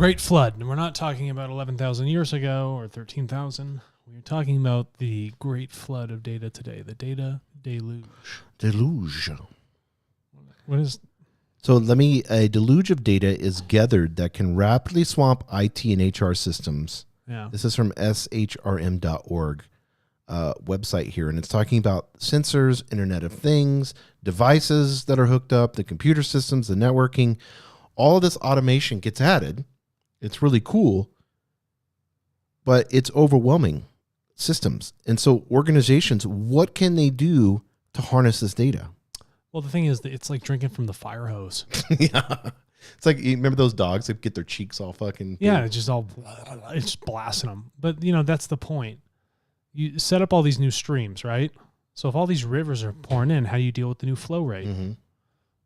Great flood. And we're not talking about 11,000 years ago or 13,000. We're talking about the great flood of data today, the data deluge. Deluge. What is... So a deluge of data is gathered that can rapidly swamp IT and HR systems. Yeah. This is from shrm.org website here, and it's talking about sensors, Internet of Things, devices that are hooked up, the computer systems, the networking. All of this automation gets added. It's really cool, but it's overwhelming systems. And so organizations, what can they do to harness this data? Well, the thing is, that it's like drinking from the fire hose. Yeah. It's like, you remember those dogs that get their cheeks all fucking... Yeah, it's just blasting them. But, that's the point. You set up all these new streams, right? So if all these rivers are pouring in, how do you deal with the new flow rate? Mm-hmm.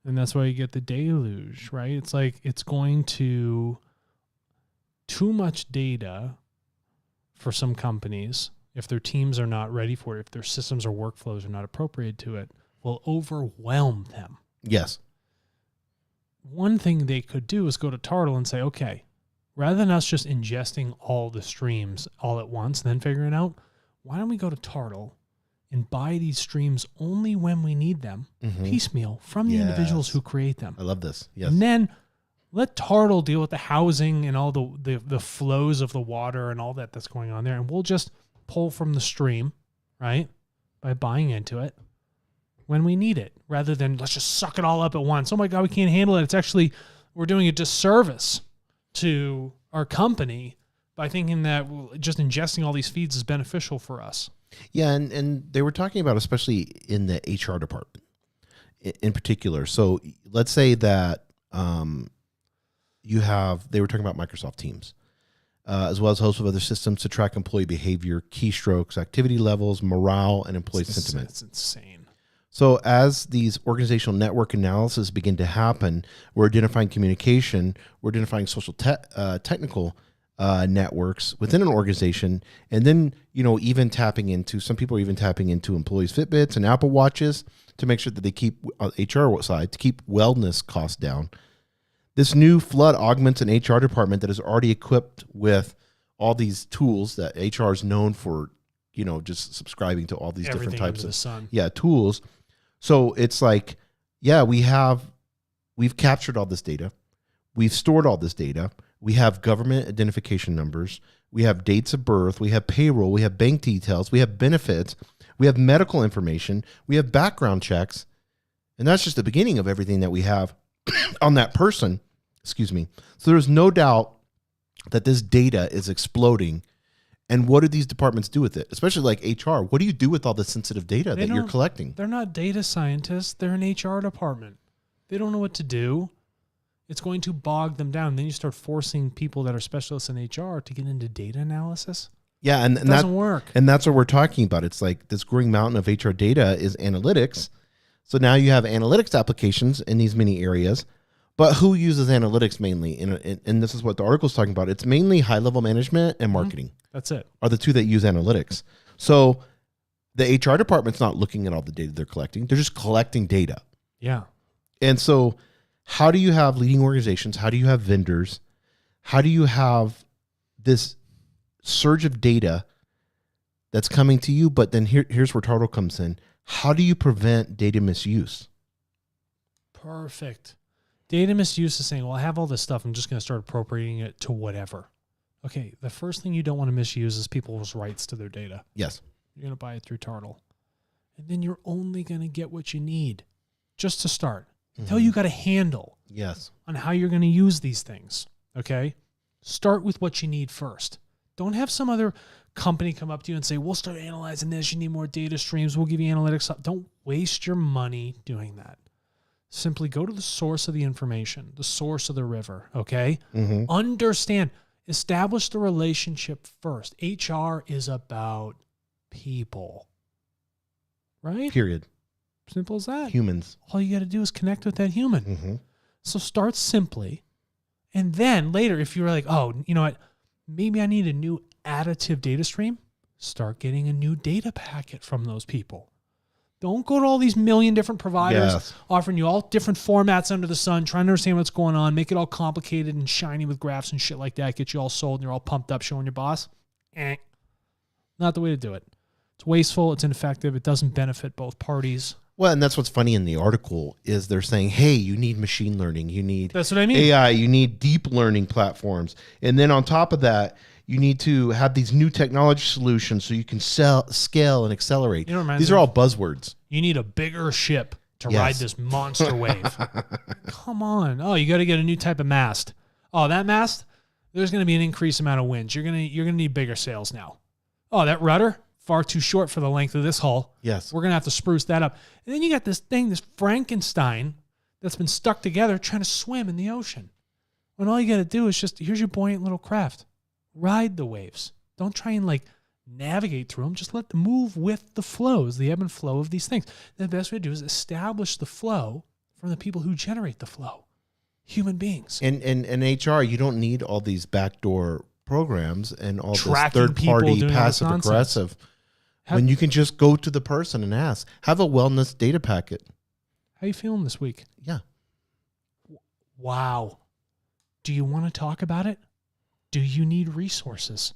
And that's why you get the deluge, right? It's like it's going to... Too much data for some companies, if their teams are not ready for it, if their systems or workflows are not appropriate to it, will overwhelm them. Yes. One thing they could do is go to Tartle and say, okay, rather than us just ingesting all the streams all at once and then figuring out, why don't we go to Tartle and buy these streams only when we need them, piecemeal, from the individuals who create them. I love this. Yes. And then let Tartle deal with the housing and all the flows of the water and all that's going on there. And we'll just pull from the stream, right, by buying into it when we need it, rather than let's just suck it all up at once. Oh my God, we can't handle it. It's actually, we're doing a disservice to our company by thinking that just ingesting all these feeds is beneficial for us. Yeah, and they were talking about, especially in the HR department in particular. So let's say that they were talking about Microsoft Teams, as well as a host of other systems to track employee behavior, keystrokes, activity levels, morale, and employee sentiment. It's insane. So as these organizational network analysis begin to happen, we're identifying communication, we're identifying social technical networks within an organization, and then even tapping into, some people are even tapping into employees' Fitbits and Apple Watches to make sure that they keep HR side to keep wellness costs down. This new flood augments an HR department that is already equipped with all these tools that HR is known for, just subscribing to all these different types of tools. So it's like, we've captured all this data. We've stored all this data. We have government identification numbers. We have dates of birth. We have payroll. We have bank details. We have benefits. We have medical information. We have background checks. And that's just the beginning of everything that we have on that person. Excuse me. So there's no doubt that this data is exploding. And what do these departments do with it? Especially like HR. What do you do with all the sensitive data that you're collecting? They're not data scientists. They're an HR department. They don't know what to do. It's going to bog them down. Then you start forcing people that are specialists in HR to get into data analysis. Yeah, and it doesn't work. And that's what we're talking about. It's like this growing mountain of HR data is analytics. So now you have analytics applications in these many areas. But who uses analytics mainly? And this is what the article is talking about. It's mainly high-level management and marketing. That's it. Are the two that use analytics. So the HR department's not looking at all the data they're collecting. They're just collecting data. Yeah. And so how do you have leading organizations? How do you have vendors? How do you have this surge of data that's coming to you? But then here's where Tartle comes in. How do you prevent data misuse? Perfect. Data misuse is saying, well, I have all this stuff. I'm just going to start appropriating it to whatever. Okay, the first thing you don't want to misuse is people's rights to their data. Yes. You're going to buy it through Tartle. And then you're only going to get what you need just to start. Until you got a handle on how you're going to use these things. Okay? Start with what you need first. Don't have some other company come up to you and say, we'll start analyzing this. You need more data streams. We'll give you analytics. Don't waste your money doing that. Simply go to the source of the information, the source of the river, okay? Understand, establish the relationship first. HR is about people, right? Period. Simple as that. Humans. All you got to do is connect with that human. So start simply. And then later, if you're like, oh, you know what? Maybe I need a new additive data stream. Start getting a new data packet from those people. Don't go to all these million different providers offering you all different formats under the sun, trying to understand what's going on, make it all complicated and shiny with graphs and shit like that, get you all sold and you're all pumped up showing your boss. Not the way to do it. It's wasteful. It's ineffective. It doesn't benefit both parties. Well, and that's what's funny in the article is they're saying, hey, you need machine learning. You need that's what I mean. AI. You need deep learning platforms. And then on top of that, you need to have these new technology solutions so you can scale and accelerate. These are all buzzwords. You need a bigger ship to ride this monster wave. Come on. Oh, you got to get a new type of mast. Oh, that mast, there's going to be an increased amount of winds. You're going to need bigger sails now. Oh, that rudder, far too short for the length of this hull. Yes. We're going to have to spruce that up. And then you got this thing, this Frankenstein that's been stuck together trying to swim in the ocean. When all you got to do is just, here's your buoyant little craft. Ride the waves. Don't try and navigate through them. Just let them move with the flows, the ebb and flow of these things. The best way to do is establish the flow from the people who generate the flow, human beings. And HR, you don't need all these backdoor programs and all Tracking this third-party passive aggressive. When you can just go to the person and ask. Have a wellness data packet. How you feeling this week? Yeah. Wow. Do you want to talk about it? Do you need resources?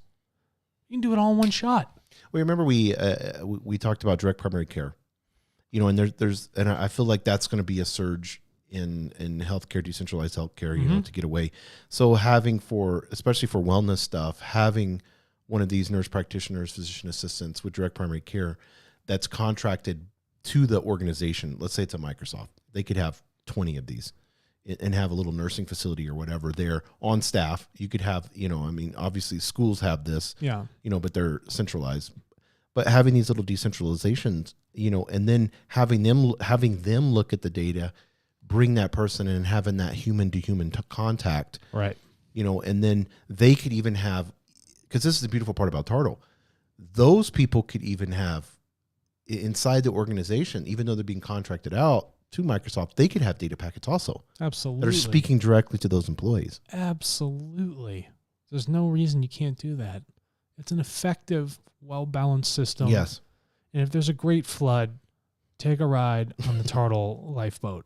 You can do it all in one shot. Well, remember we talked about direct primary care, and there's I feel like that's going to be a surge in healthcare, decentralized healthcare, to get away. So especially for wellness stuff, having one of these nurse practitioners, physician assistants with direct primary care that's contracted to the organization. Let's say it's a Microsoft. They could have 20 of these and have a little nursing facility or whatever there on staff. You could have, obviously schools have this, but they're centralized. But having these little decentralizations, and then having them look at the data, bring that person in and having that human to human contact, right? And then they could even have, because this is the beautiful part about Tartle, those people could even have inside the organization, even though they're being contracted out to Microsoft, they could have data packets also. Absolutely. That are speaking directly to those employees. Absolutely. There's no reason you can't do that. It's an effective, well-balanced system. Yes. And if there's a great flood, take a ride on the Tartle lifeboat.